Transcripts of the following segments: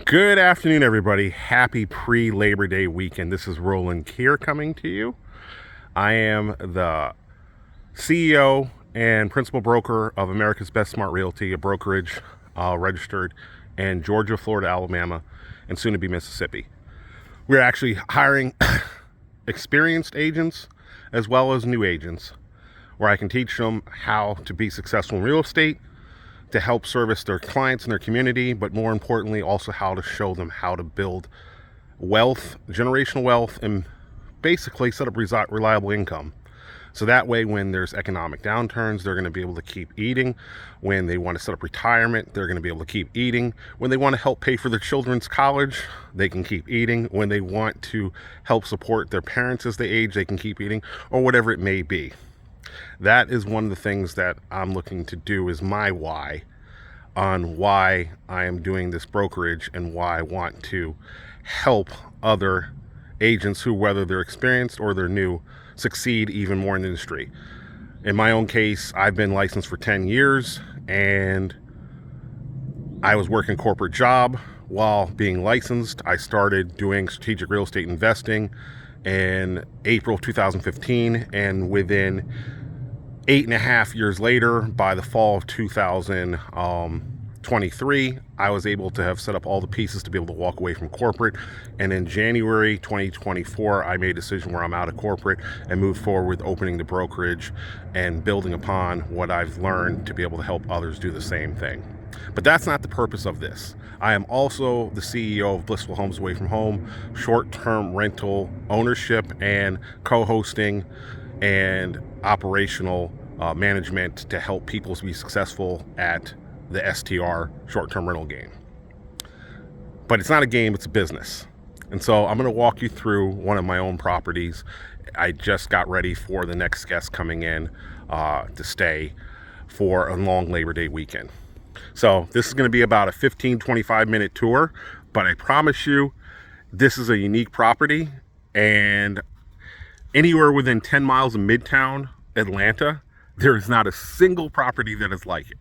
Good afternoon, everybody. Happy pre-Labor Day weekend. This is Roland here coming to you. I am the CEO and principal broker of America's Best Smart Realty, a brokerage registered in Georgia, Florida, Alabama, and soon to be Mississippi. We're actually hiring experienced agents as well as new agents, where I can teach them how to be successful in real estate, to help service their clients and their community, but more importantly, also how to show them how to build wealth, generational wealth, and basically set up reliable income. So that way, when there's economic downturns, they're going to be able to keep eating. When they want to set up retirement, they're going to be able to keep eating. When they want to help pay for their children's college, they can keep eating. When they want to help support their parents as they age, they can keep eating, or whatever it may be. That is one of the things that I'm looking to do, is my why on why I am doing this brokerage and why I want to help other agents who, whether they're experienced or they're new, succeed even more in the industry. In my own case, I've been licensed for 10 years and I was working a corporate job while being licensed. I started doing strategic real estate investing in April 2015, and within 8.5 years later, by the fall of 2023, I was able to have set up all the pieces to be able to walk away from corporate. And in January 2024, I made a decision where I'm out of corporate and moved forward with opening the brokerage and building upon what I've learned to be able to help others do the same thing. But that's not the purpose of this. I am also the CEO of Blissful Homes Away from Home, short-term rental ownership and co-hosting and operational management to help people be successful at the STR, short-term rental game. But it's not a game, it's a business. And so I'm going to walk you through one of my own properties. I just got ready for the next guest coming in to stay for a long Labor Day weekend. So this is going to be about a 15-25 minute tour, but I promise you this is a unique property, and anywhere within 10 miles of Midtown Atlanta, there is not a single property that is like it.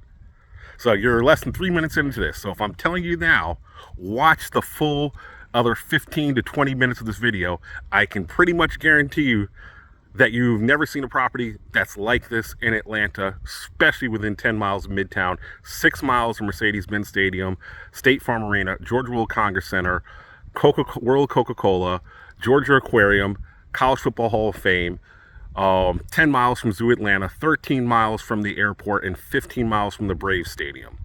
So you're less than 3 minutes into this. So if I'm telling you now, watch the full other 15 to 20 minutes of this video, I can pretty much guarantee you that you've never seen a property that's like this in Atlanta, especially within 10 miles of Midtown, 6 miles from Mercedes-Benz Stadium, State Farm Arena, Georgia World Congress Center, World Coca-Cola, Georgia Aquarium, College Football Hall of Fame, 10 miles from Zoo Atlanta, 13 miles from the airport, and 15 miles from the Braves Stadium,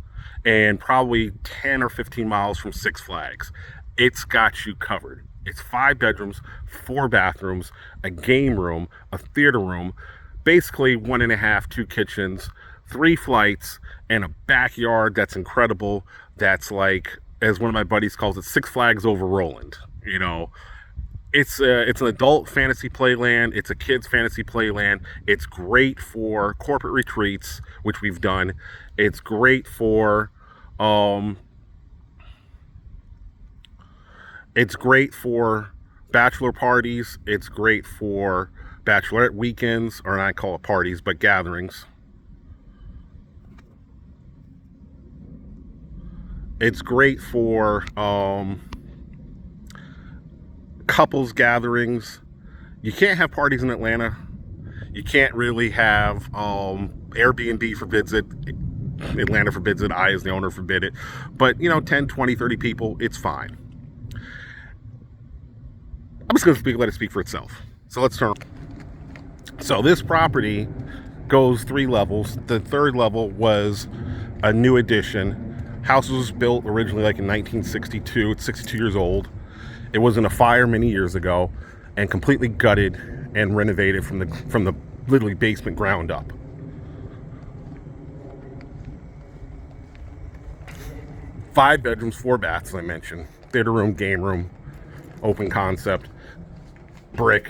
and probably 10 or 15 miles from Six Flags. It's got you covered. It's 5 bedrooms, 4 bathrooms, a game room, a theater room, basically 1.5, 2 kitchens, 3 flights, and a backyard that's incredible. That's like, as one of my buddies calls it, Six Flags over Roland. You know, it's an adult fantasy playland. It's a kids fantasy playland. It's great for corporate retreats, which we've done. It's great for bachelor parties. It's great for bachelorette weekends, or I call it parties, but gatherings. It's great for couples gatherings. You can't have parties in Atlanta. You can't really have Airbnb forbids it. Atlanta forbids it. I, as the owner, forbid it. But, 10, 20, 30 people, it's fine. I'm just going to let it speak for itself. So let's turn. So this property goes 3 levels. The 3rd level was a new addition. House was built originally like in 1962. It's 62 years old. It was in a fire many years ago and completely gutted and renovated from the literally basement ground up. Five bedrooms, 4 baths, as I mentioned. Theater room, game room, open concept, brick.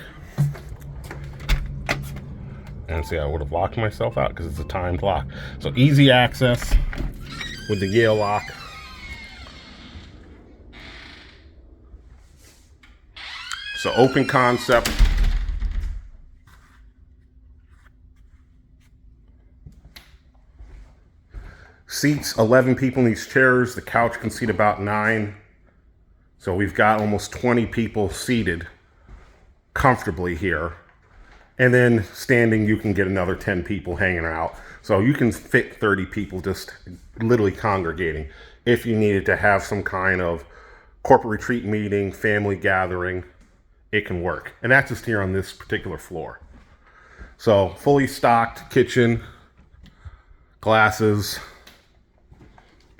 And see, I would have locked myself out because it's a timed lock. So easy access with the Yale lock. So open concept. Seats 11 people in these chairs. The couch can seat about 9. So we've got almost 20 people seated comfortably here. And then standing, you can get another 10 people hanging out. So you can fit 30 people just literally congregating. If you needed to have some kind of corporate retreat meeting, family gathering, it can work. And that's just here on this particular floor. So fully stocked kitchen, glasses,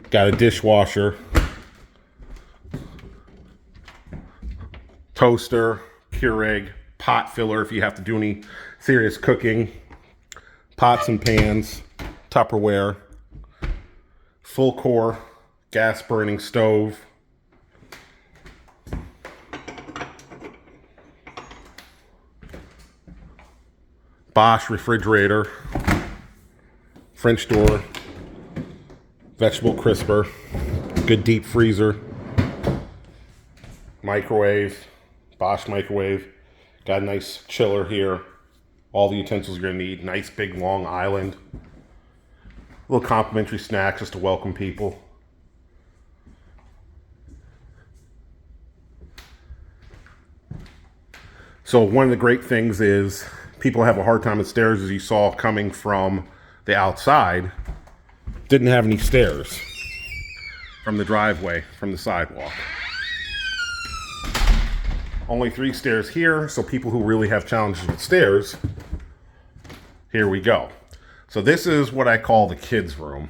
got a dishwasher, toaster, Keurig, pot filler if you have to do any serious cooking, pots and pans, Tupperware, full core, gas burning stove, Bosch refrigerator, French door, vegetable crisper, good deep freezer, microwave, Bosch microwave, got a nice chiller here, all the utensils you're gonna need, nice big long island, a little complimentary snack just to welcome people. So one of the great things is people have a hard time with stairs, as you saw coming from the outside, didn't have any stairs from the driveway, from the sidewalk. Only 3 stairs here, so people who really have challenges with stairs, here we go. So this is what I call the kids' room,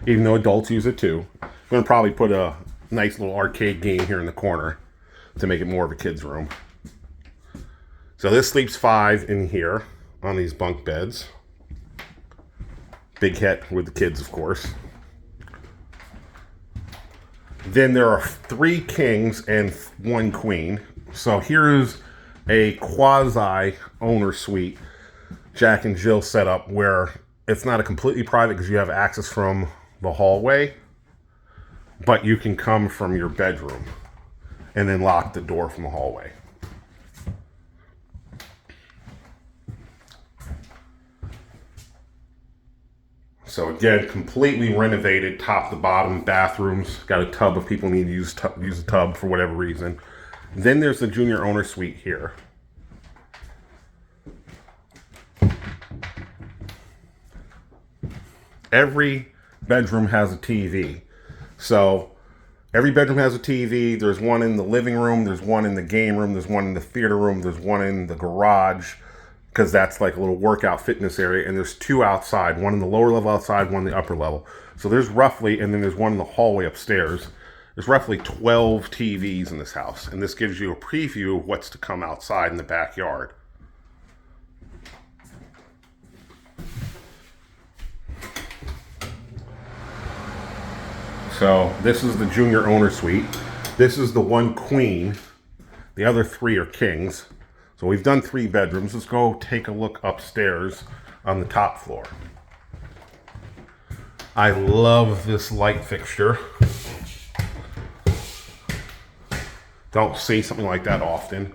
even though adults use it too. I'm gonna probably put a nice little arcade game here in the corner to make it more of a kids' room. So this sleeps 5 in here on these bunk beds. Big hit with the kids, of course. Then there are 3 kings and 1 queen. So here's a quasi owner suite, Jack and Jill setup, where it's not a completely private because you have access from the hallway, but you can come from your bedroom and then lock the door from the hallway. So again, completely renovated, top to bottom, bathrooms. Got a tub if people need to use a tub for whatever reason. Then there's the junior owner suite here. Every bedroom has a TV. So every bedroom has a TV. There's one in the living room. There's one in the game room. There's one in the theater room. There's one in the garage, because that's like a little workout fitness area. And there's 2 outside, one in the lower level outside, one in the upper level. So there's roughly, and then there's one in the hallway upstairs. There's roughly 12 TVs in this house. And this gives you a preview of what's to come outside in the backyard. So this is the junior owner suite. This is the 1 queen. The other 3 are kings. So we've done 3 bedrooms. Let's go take a look upstairs on the top floor. I love this light fixture. Don't see something like that often.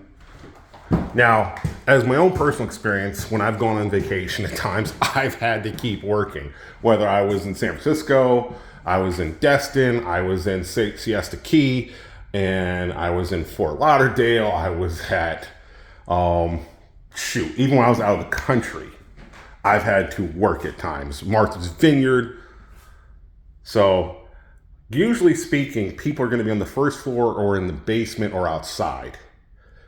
Now, as my own personal experience, when I've gone on vacation at times, I've had to keep working. Whether I was in San Francisco, I was in Destin, I was in Siesta Key, and I was in Fort Lauderdale, I was at even when I was out of the country, I've had to work at times. Martha's Vineyard. So usually speaking, people are going to be on the first floor or in the basement or outside.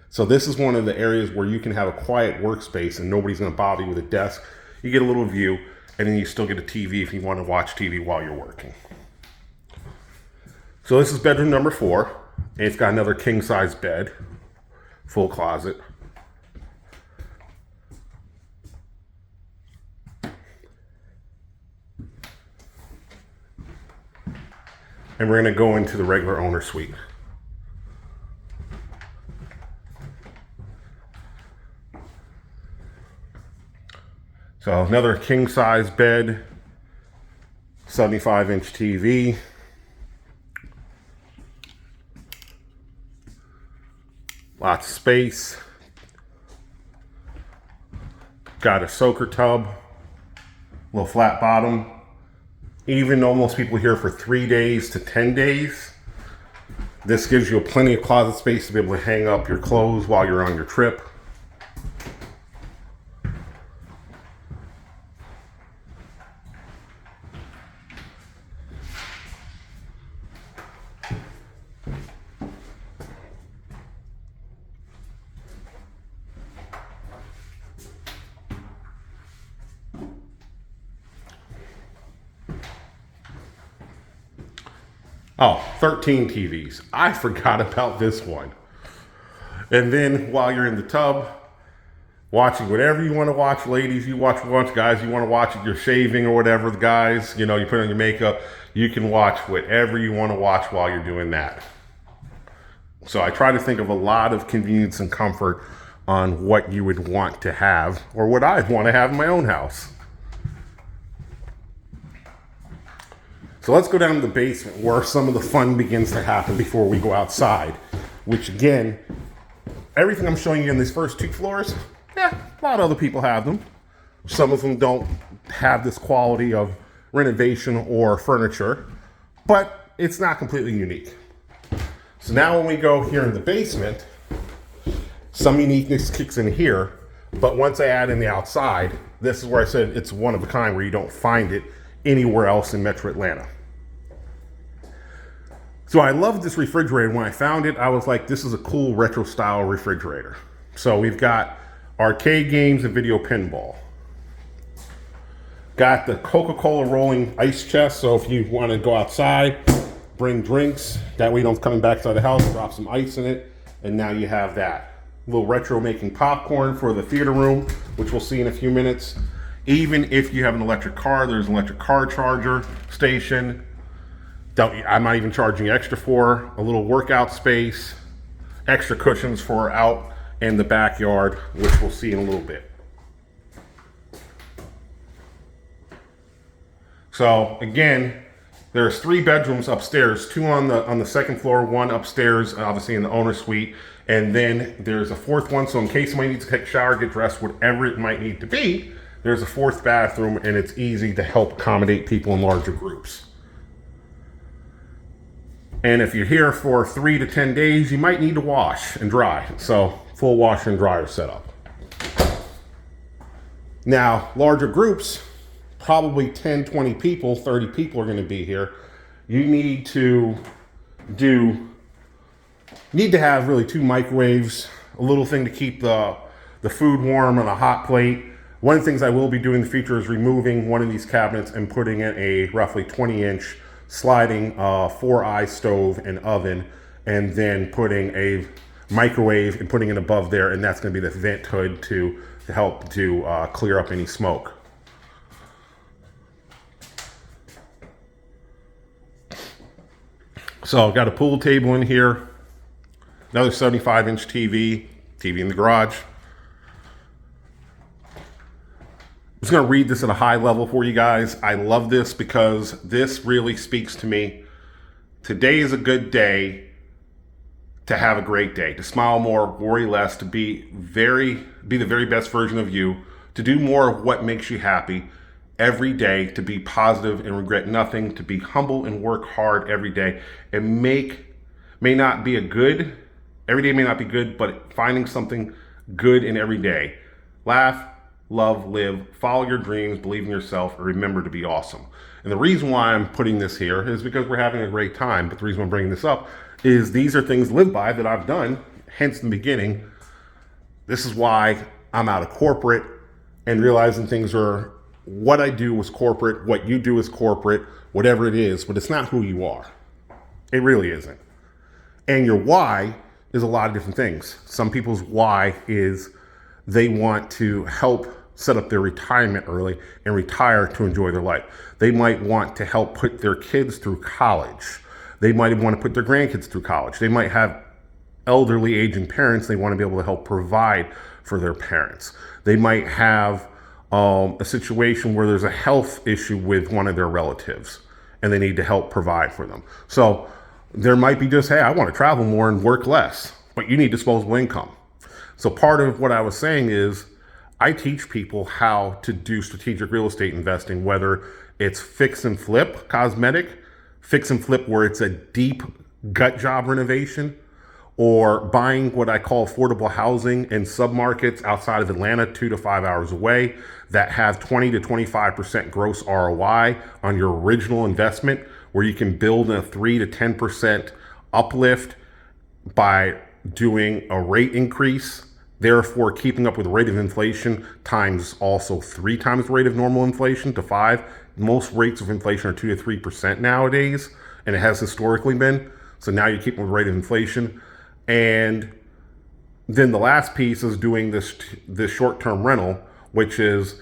So this is one of the areas where you can have a quiet workspace and nobody's going to bother you with a desk. You get a little view, and then you still get a TV if you want to watch TV while you're working. So this is bedroom number 4. And it's got another king size bed, full closet. And we're going to go into the regular owner suite. So another king size bed, 75-inch TV. Lots of space. Got a soaker tub, little flat bottom. Even though most people here for 3 days to 10 days, This gives you plenty of closet space to be able to hang up your clothes while you're on your trip. Oh, 13 TVs. I forgot about this one. And then while you're in the tub, watching whatever you want to watch, ladies, you watch, guys, you want to watch it, you're shaving or whatever, the guys, you put on your makeup, you can watch whatever you want to watch while you're doing that. So I try to think of a lot of convenience and comfort on what you would want to have, or what I'd want to have in my own house. So let's go down to the basement where some of the fun begins to happen before we go outside, which again, everything I'm showing you in these first 2 floors, a lot of other people have them. Some of them don't have this quality of renovation or furniture, but it's not completely unique. So now when we go here in the basement, some uniqueness kicks in here, but once I add in the outside, this is where I said it's one of a kind, where you don't find it anywhere else in Metro Atlanta. So I loved this refrigerator. When I found it, I was like, this is a cool retro style refrigerator. So we've got arcade games and video pinball. Got the Coca-Cola rolling ice chest. So if you want to go outside, bring drinks, that way you don't come back to the house, drop some ice in it, and now you have that. A little retro making popcorn for the theater room, which we'll see in a few minutes. Even if you have an electric car, there's an electric car charger station. I'm not even charging extra for. A little workout space, extra cushions for out in the backyard, which we'll see in a little bit. So again, there's 3 bedrooms upstairs, 2 on the second floor, 1 upstairs, obviously in the owner suite, and then there's a 4th one. So in case somebody needs to take a shower, get dressed, whatever it might need to be, there's a 4th bathroom, and it's easy to help accommodate people in larger groups. And if you're here for 3 to 10 days, you might need to wash and dry. So full washer and dryer setup. Now, larger groups, probably 10, 20 people, 30 people are going to be here. You need to have really 2 microwaves, a little thing to keep the food warm on a hot plate. One of the things I will be doing in the future is removing one of these cabinets and putting in a roughly 20-inch sliding 4-eye stove and oven, and then putting a microwave and putting it above there, and that's going to be the vent hood to help to clear up any smoke. So I've got a pool table in here, another 75-inch TV in the garage. I'm just going to read this at a high level for you guys. I love this because this really speaks to me. Today is a good day to have a great day, to smile more, worry less, to be the very best version of you, to do more of what makes you happy every day, to be positive and regret nothing, to be humble and work hard every day, and every day may not be good, but finding something good in every day. Laugh, love, live, follow your dreams, believe in yourself, and remember to be awesome. And the reason why I'm putting this here is because we're having a great time. But the reason I'm bringing this up is these are things to live by that I've done, hence in the beginning. This is why I'm out of corporate and realizing things are, what I do is corporate, what you do is corporate, whatever it is, but it's not who you are. It really isn't. And your why is a lot of different things. Some people's why is they want to help set up their retirement early and retire to enjoy their life. They might want to help put their kids through college. They might want to put their grandkids through college. They might have elderly aging parents. They want to be able to help provide for their parents. They might have a situation where there's a health issue with one of their relatives and they need to help provide for them. So there might be just, hey, I want to travel more and work less, but you need disposable income. So part of what I was saying is I teach people how to do strategic real estate investing, whether it's fix and flip, cosmetic, fix and flip where it's a deep gut job renovation, or buying what I call affordable housing in submarkets outside of Atlanta, 2 to 5 hours away, that have 20 to 25% gross ROI on your original investment, where you can build a 3 to 10% uplift by doing a rate increase, therefore keeping up with the rate of inflation times also 3 times the rate of normal inflation to 5. Most rates of inflation are 2 to 3% nowadays, and it has historically been. So now you keep with the rate of inflation. And then the last piece is doing this short-term rental, which is,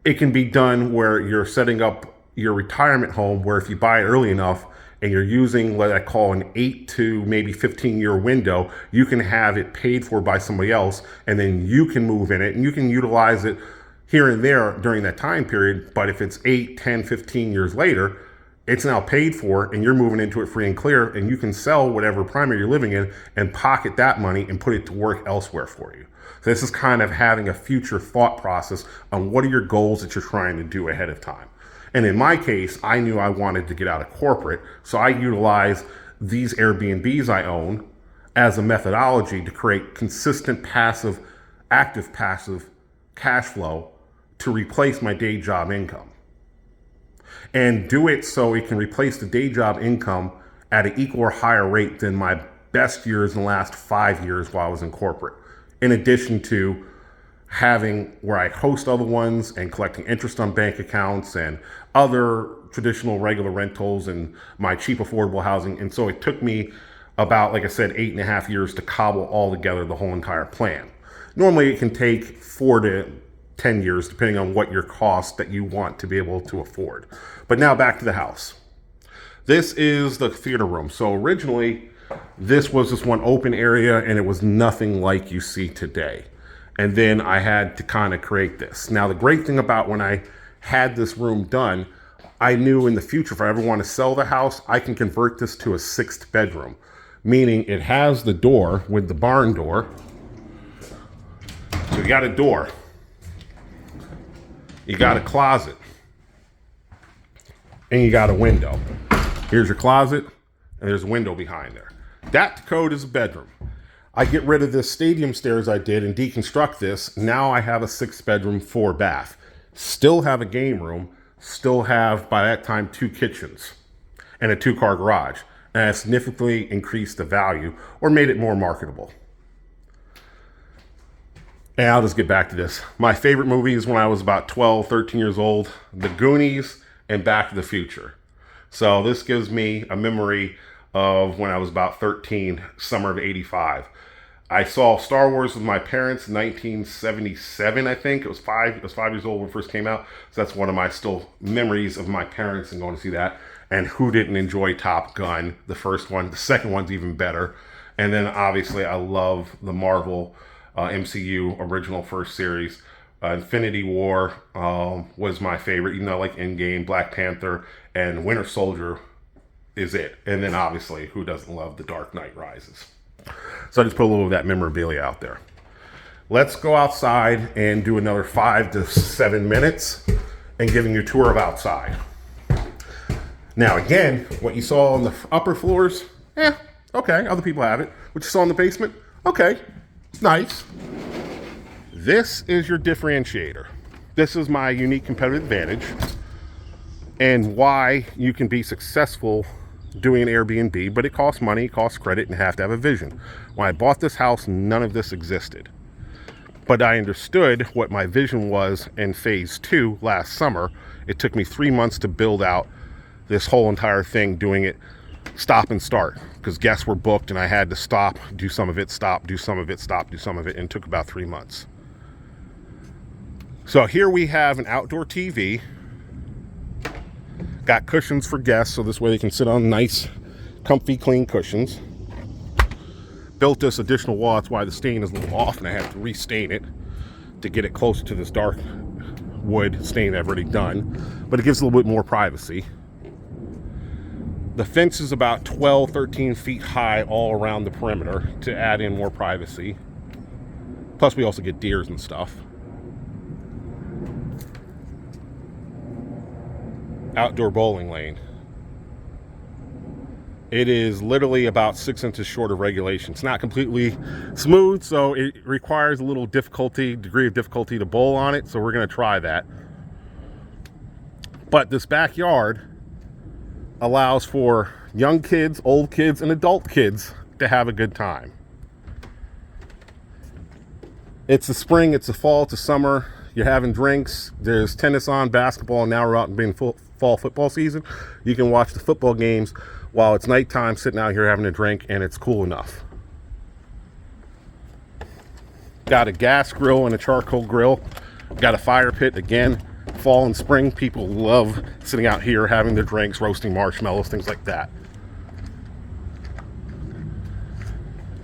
it can be done where you're setting up your retirement home, where if you buy it early enough and you're using what I call an 8 to maybe 15-year window, you can have it paid for by somebody else, and then you can move in it and you can utilize it here and there during that time period. But if it's 8, 10, 15 years later, it's now paid for and you're moving into it free and clear, and you can sell whatever primary you're living in and pocket that money and put it to work elsewhere for you. So this is kind of having a future thought process on what are your goals that you're trying to do ahead of time. And in my case, I knew I wanted to get out of corporate, so I utilized these Airbnbs I own as a methodology to create consistent active passive cash flow to replace my day job income. And do it so it can replace the day job income at an equal or higher rate than my best years in the last 5 years while I was in corporate. In addition to having where I host other ones and collecting interest on bank accounts and other traditional regular rentals and my cheap affordable housing. And so it took me about, like I said, 8.5 years to cobble all together the whole entire plan. Normally it can take 4 to 10 years, depending on what your cost that you want to be able to afford. But now back to the house. This is the theater room. So originally, this was this one open area, and it was nothing like you see today. And then I had to kind of create this. Now, the great thing about when I had this room done, I knew in the future, if I ever want to sell the house, I can convert this to a 6th bedroom, meaning it has the door with the barn door. So you got a door. You got a closet, and you got a window. Here's your closet, and there's a window behind there. That code is a bedroom. I get rid of this stadium stairs I did and deconstruct this. Now I have a 6 bedroom, 4 bath. Still have a game room, still have, by that time, 2 kitchens and a 2-car garage. And I significantly increased the value or made it more marketable. And I'll just get back to this. My favorite movies when I was about 12, 13 years old, The Goonies and Back to the Future. So this gives me a memory of when I was about 13, summer of 85. I saw Star Wars with my parents in 1977, I think. I was 5 years old when it first came out. So that's one of my still memories of my parents and going to see that. And who didn't enjoy Top Gun, the first one? The second one's even better. And then obviously I love the Marvel MCU original first series. Infinity War was my favorite, even though I like Endgame, Black Panther, and Winter Soldier is it. And then obviously, who doesn't love The Dark Knight Rises? So I just put a little of that memorabilia out there. Let's go outside and do another 5 to 7 minutes and giving you a tour of outside. Now again, what you saw on the upper floors, okay, other people have it. What you saw in the basement, okay, nice. This is your differentiator. This is my unique competitive advantage and why you can be successful doing an Airbnb, but it costs money, it costs credit, and you have to have a vision. When I bought this house, none of this existed. But I understood what my vision was in phase 2 last summer. It took me 3 months to build out this whole entire thing, doing it stop and start, because guests were booked and I had to stop, do some of it, stop, do some of it, stop, do some of it, and it took about 3 months. So here we have an outdoor TV. Got cushions for guests, so this way they can sit on nice, comfy, clean cushions. Built this additional wall, that's why the stain is a little off, and I have to restain it to get it closer to this dark wood stain I've already done. But it gives a little bit more privacy. The fence is about 12, 13 feet high all around the perimeter to add in more privacy. Plus we also get deers and stuff. Outdoor bowling lane. It is literally about 6 inches short of regulation. It's not completely smooth, so it requires a little degree of difficulty to bowl on it, so we're going to try that. But this backyard allows for young kids, old kids, and adult kids to have a good time. It's the spring, it's the fall, it's the summer. You're having drinks, there's tennis on, basketball, and now we're out and being fall football season. You can watch the football games while it's nighttime, sitting out here having a drink, and it's cool enough. Got a gas grill and a charcoal grill. Got a fire pit. Again, fall and spring, people love sitting out here having their drinks, roasting marshmallows, things like that.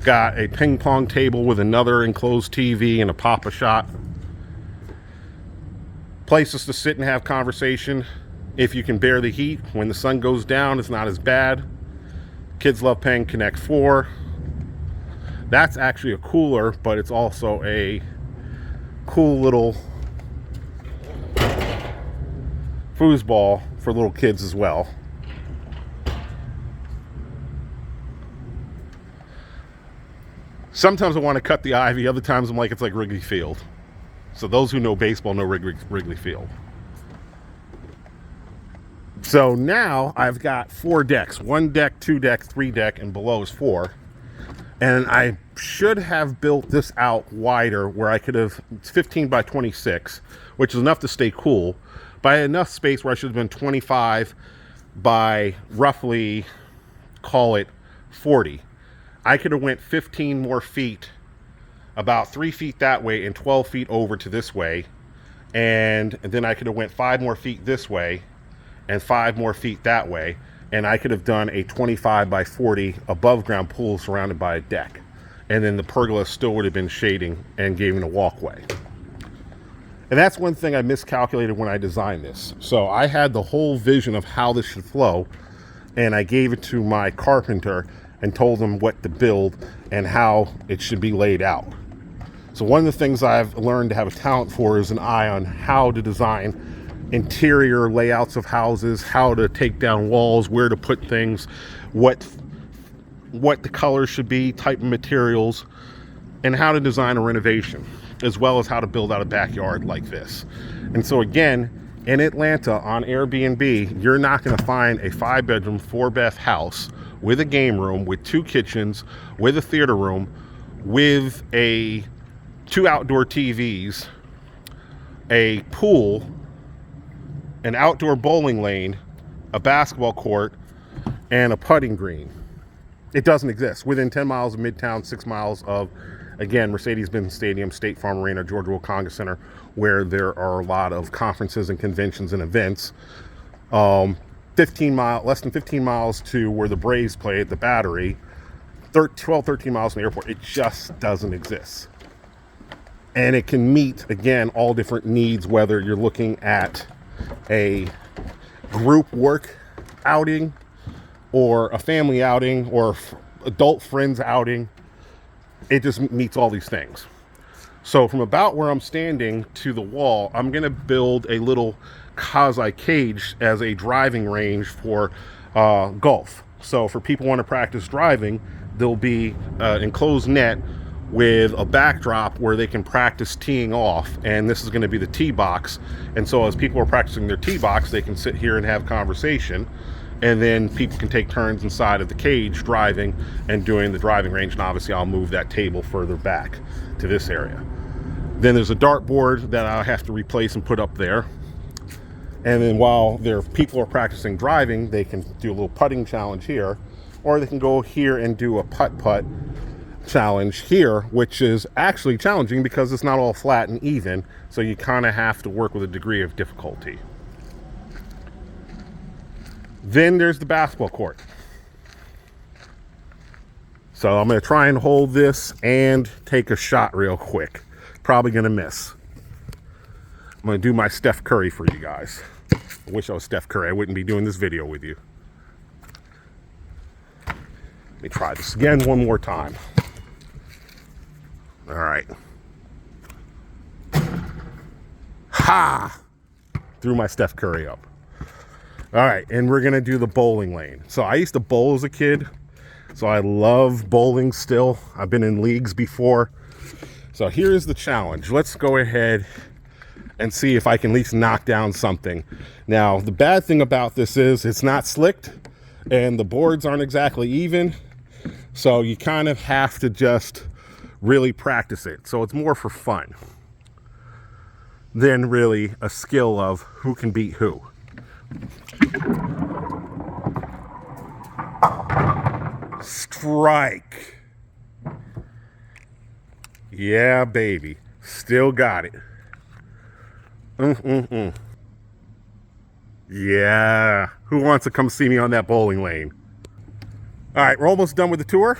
Got a ping pong table with another enclosed TV and a Pop-A-Shot. Places to sit and have conversation. If you can bear the heat, when the sun goes down, it's not as bad. Kids love playing Connect 4. That's actually a cooler, but it's also a cool little foosball for little kids as well. Sometimes I want to cut the ivy, other times I'm like, it's like Wrigley Field. So those who know baseball know Wrigley Field. So now I've got 4 decks, 1 deck, 2 deck, 3 deck, and below is 4. And I should have built this out wider where I could have, it's 15 by 26, which is enough to stay cool, but I had enough space where I should have been 25 by roughly, call it 40. I could have went 15 more feet, about 3 feet that way and 12 feet over to this way. And then I could have went 5 more feet this way and 5 more feet that way, and I could have done a 25 by 40 above ground pool surrounded by a deck, and then the pergola still would have been shading and giving a walkway. And that's one thing I miscalculated when I designed this. So I had the whole vision of how this should flow, and I gave it to my carpenter and told him what to build and how it should be laid out. So one of the things I've learned to have a talent for is an eye on how to design interior layouts of houses, how to take down walls, where to put things, what the colors should be, type of materials, and how to design a renovation, as well as how to build out a backyard like this. And so again, in Atlanta on Airbnb, you're not going to find a 5-bedroom, 4-bath house with a game room, with 2 kitchens, with a theater room, with 2 outdoor TVs, a pool, an outdoor bowling lane, a basketball court, and a putting green. It doesn't exist. Within 10 miles of Midtown, 6 miles of, again, Mercedes-Benz Stadium, State Farm Arena, Georgia Wilconga Center, where there are a lot of conferences and conventions and events. Less than 15 miles to where the Braves play at the Battery, 12, 13 miles from the airport. It just doesn't exist. And it can meet, again, all different needs, whether you're looking at a group work outing or a family outing or adult friends outing. It just meets all these things. So from about where I'm standing to the wall, I'm going to build a little quasi cage as a driving range for golf. So for people who want to practice driving, there'll be an enclosed net with a backdrop where they can practice teeing off, and this is going to be the tee box. And so as people are practicing their tee box, they can sit here and have conversation, and then people can take turns inside of the cage driving and doing the driving range. And obviously I'll move that table further back to this area. Then there's a dartboard that I have to replace and put up there. And then while people are practicing driving, they can do a little putting challenge here, or they can go here and do a putt-putt challenge here, which is actually challenging because it's not all flat and even, so you kind of have to work with a degree of difficulty. Then there's the basketball court. So I'm going to try and hold this and take a shot real quick. Probably going to miss. I'm going to do my Steph Curry for you guys. I wish I was Steph Curry. I wouldn't be doing this video with you. Let me try this again one more time. All right. Ha! Threw my Steph Curry up. All right, and we're gonna do the bowling lane. So I used to bowl as a kid, so I love bowling still. I've been in leagues before. So here's the challenge. Let's go ahead and see if I can at least knock down something. Now, the bad thing about this is it's not slicked and the boards aren't exactly even. So you kind of have to just really practice it. So it's more for fun than really a skill of who can beat who. Strike. Yeah, baby. Still got it. Yeah. Who wants to come see me on that bowling lane? All right, we're almost done with the tour.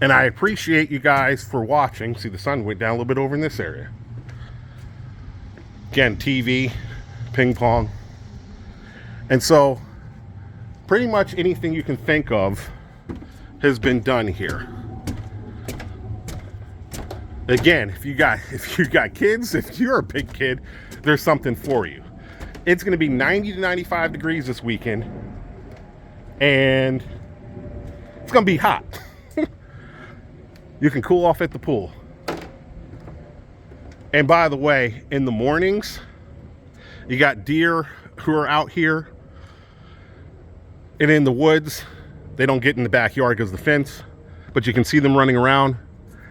And I appreciate you guys for watching. See, the sun went down a little bit over in this area. Again, TV, ping pong. And so, pretty much anything you can think of has been done here. Again, if you got kids, if you're a big kid, there's something for you. It's gonna be 90 to 95 degrees this weekend. And it's gonna be hot. You can cool off at the pool. And by the way, in the mornings, you got deer who are out here. And in the woods, they don't get in the backyard because of the fence, but you can see them running around.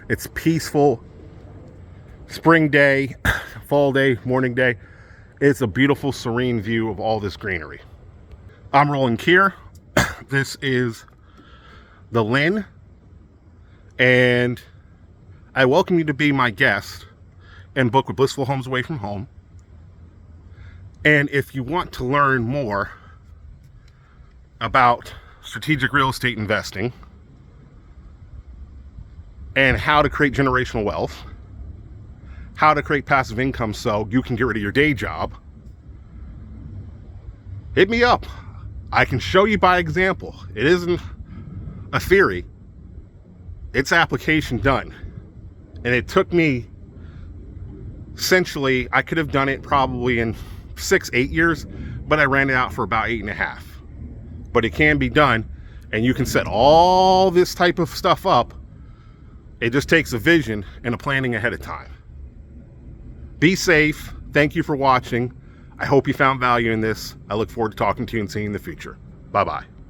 It's peaceful. Spring day, fall day, morning day. It's a beautiful, serene view of all this greenery. I'm rolling Kier. This is the Lynn. And I welcome you to be my guest and book with Blissful Homes Away from Home. And if you want to learn more about strategic real estate investing and how to create generational wealth, how to create passive income so you can get rid of your day job, hit me up. I can show you by example. It isn't a theory. It's application done. And it took me, essentially, I could have done it probably in 6-8 years, but I ran it out for about 8.5. But it can be done, and you can set all this type of stuff up. It just takes a vision and a planning ahead of time. Be safe. Thank you for watching. I hope you found value in this. I look forward to talking to you and seeing you in the future. Bye-bye.